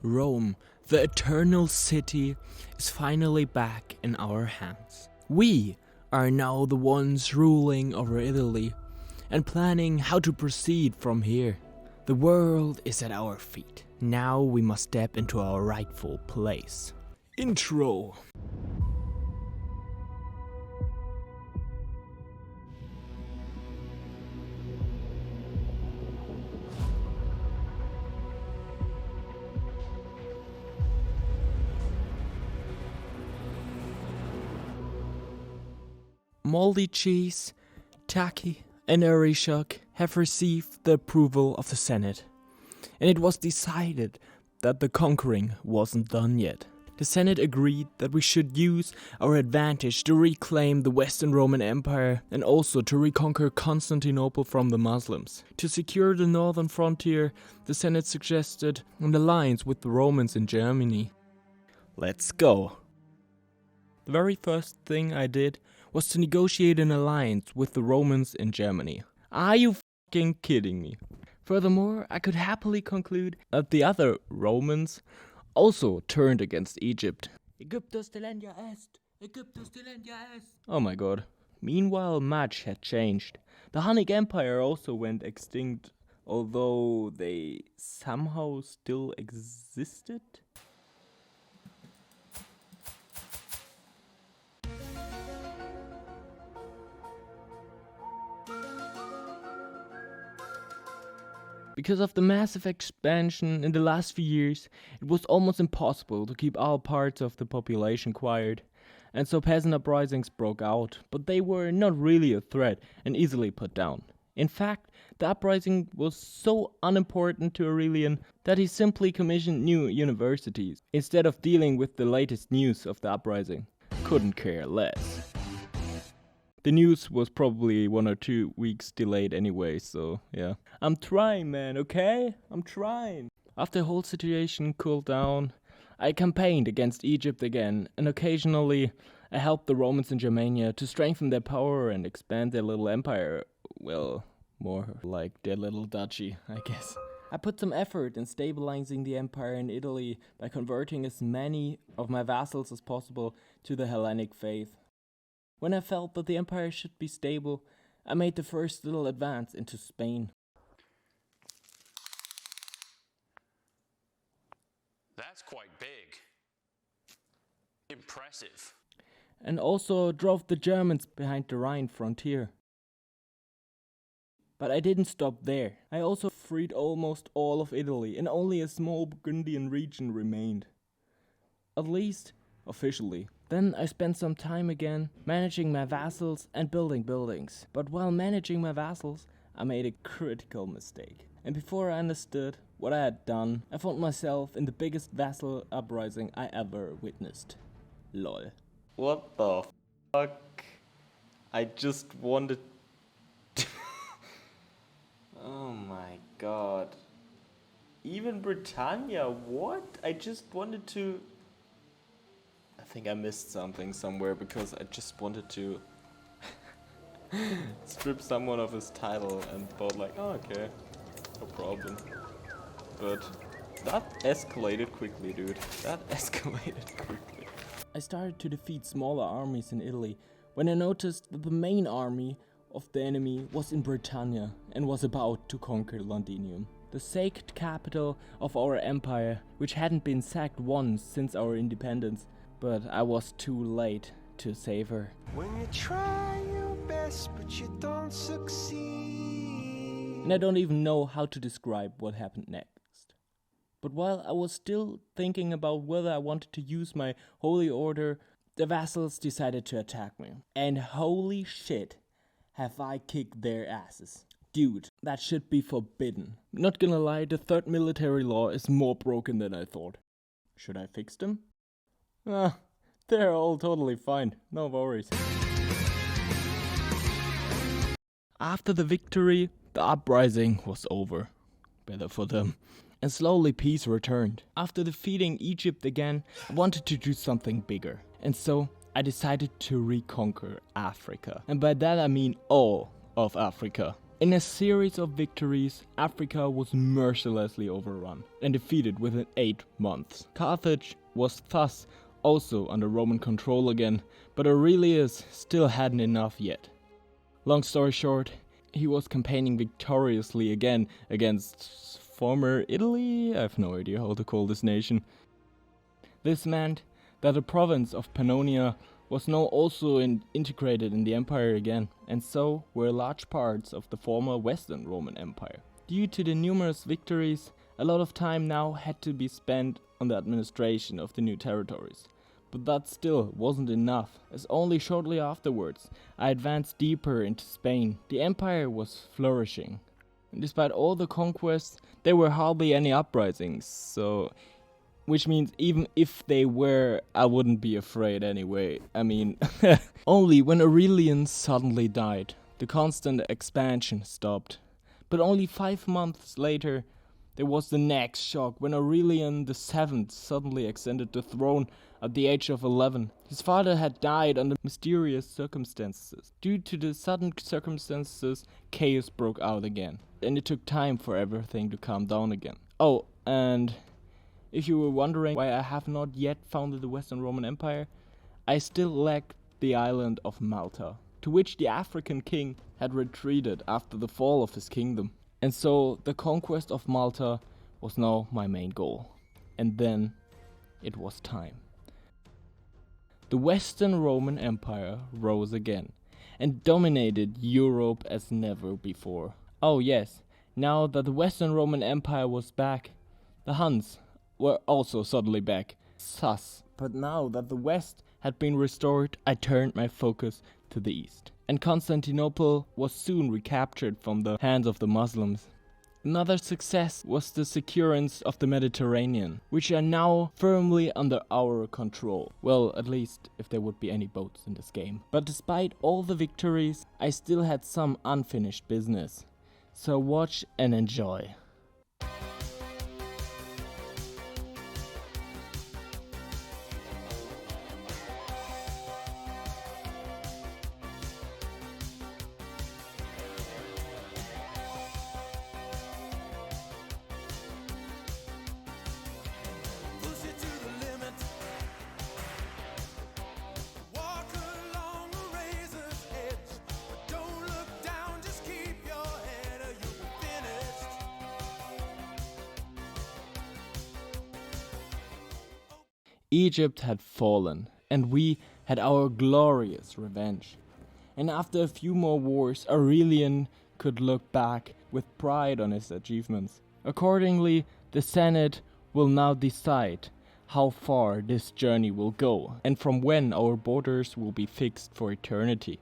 Rome, the eternal city, is finally back in our hands. We are now the ones ruling over Italy and planning how to proceed from here. The world is at our feet. Now we must step into our rightful place. Intro. Moldy cheese, tacky, and arishok have received the approval of the Senate, and it was decided that the conquering wasn't done yet. The Senate agreed that we should use our advantage to reclaim the Western Roman Empire and also to reconquer Constantinople from the Muslims. To secure the northern frontier, the Senate suggested an alliance with the Romans in Germany. Let's go! The very first thing I did was to negotiate an alliance with the Romans in Germany. Are you fucking kidding me? Furthermore, I could happily conclude that the other Romans also turned against Egypt. AEGYPTUS DELENDA est! AEGYPTUS DELENDA est! Oh my god. Meanwhile, much had changed. The Hunnic Empire also went extinct, although they somehow still existed. Because of the massive expansion in the last few years, it was almost impossible to keep all parts of the population quiet, and so peasant uprisings broke out, but they were not really a threat and easily put down. In fact, the uprising was so unimportant to Aurelian that he simply commissioned new universities, instead of dealing with the latest news of the uprising. Couldn't care less. The news was probably 1 or 2 weeks delayed anyway, so yeah. I'm trying, man, okay? I'm trying. After the whole situation cooled down, I campaigned against Egypt again, and occasionally I helped the Romans in Germania to strengthen their power and expand their little empire. Well, more like their little duchy, I guess. I put some effort in stabilizing the empire in Italy by converting as many of my vassals as possible to the Hellenic faith. When I felt that the empire should be stable, I made the first little advance into Spain. That's quite big. Impressive. And also drove the Germans behind the Rhine frontier. But I didn't stop there. I also freed almost all of Italy, and only a small Burgundian region remained. At least, officially. Then I spent some time again managing my vassals and building buildings. But while managing my vassals, I made a critical mistake. And before I understood what I had done, I found myself in the biggest vassal uprising I ever witnessed. LOL. What the fuck? I just wanted to oh my god. Even Britannia, what? I just wanted to... I think I missed something somewhere because I just wanted to strip someone of his title and thought like, oh, okay, no problem. But that escalated quickly, dude. That escalated quickly. I started to defeat smaller armies in Italy when I noticed that the main army of the enemy was in Britannia and was about to conquer Londinium, the sacred capital of our empire, which hadn't been sacked once since our independence. But I was too late to save her. When you try your best, but you don't succeed. And I don't even know how to describe what happened next. But while I was still thinking about whether I wanted to use my holy order, the vassals decided to attack me. And holy shit, have I kicked their asses. Dude, that should be forbidden. Not gonna lie, the third military law is more broken than I thought. Should I fix them? They're all totally fine, no worries. After the victory, the uprising was over. Better for them. And slowly peace returned. After defeating Egypt again, I wanted to do something bigger. And so I decided to reconquer Africa. And by that I mean all of Africa. In a series of victories, Africa was mercilessly overrun and defeated within 8 months. Carthage was thus also under Roman control again, but Aurelius still hadn't enough yet. Long story short, he was campaigning victoriously again against former Italy. I have no idea how to call this nation. This meant that the province of Pannonia was now also integrated in the empire again, and so were large parts of the former Western Roman Empire. Due to the numerous victories, a lot of time now had to be spent on the administration of the new territories. But that still wasn't enough, as only shortly afterwards I advanced deeper into Spain. The empire was flourishing. And despite all the conquests, there were hardly any uprisings, which means even if they were, I wouldn't be afraid anyway. I mean, only when Aurelian suddenly died, the constant expansion stopped. But only 5 months later, there was the next shock when Aurelian VII suddenly ascended the throne at the age of 11. His father had died under mysterious circumstances. Due to the sudden circumstances, chaos broke out again, and it took time for everything to calm down again. Oh, and if you were wondering why I have not yet founded the Western Roman Empire, I still lack the island of Malta, to which the African king had retreated after the fall of his kingdom. And so the conquest of Malta was now my main goal. And then it was time. The Western Roman Empire rose again and dominated Europe as never before. Oh yes, now that the Western Roman Empire was back, the Huns were also suddenly back. Sus. But now that the West had been restored, I turned my focus to the East. And Constantinople was soon recaptured from the hands of the Muslims. Another success was the securance of the Mediterranean, which are now firmly under our control. Well, at least if there would be any boats in this game. But despite all the victories, I still had some unfinished business. So watch and enjoy. Egypt had fallen, and we had our glorious revenge. And after a few more wars, Aurelian could look back with pride on his achievements. Accordingly, the Senate will now decide how far this journey will go, and from when our borders will be fixed for eternity.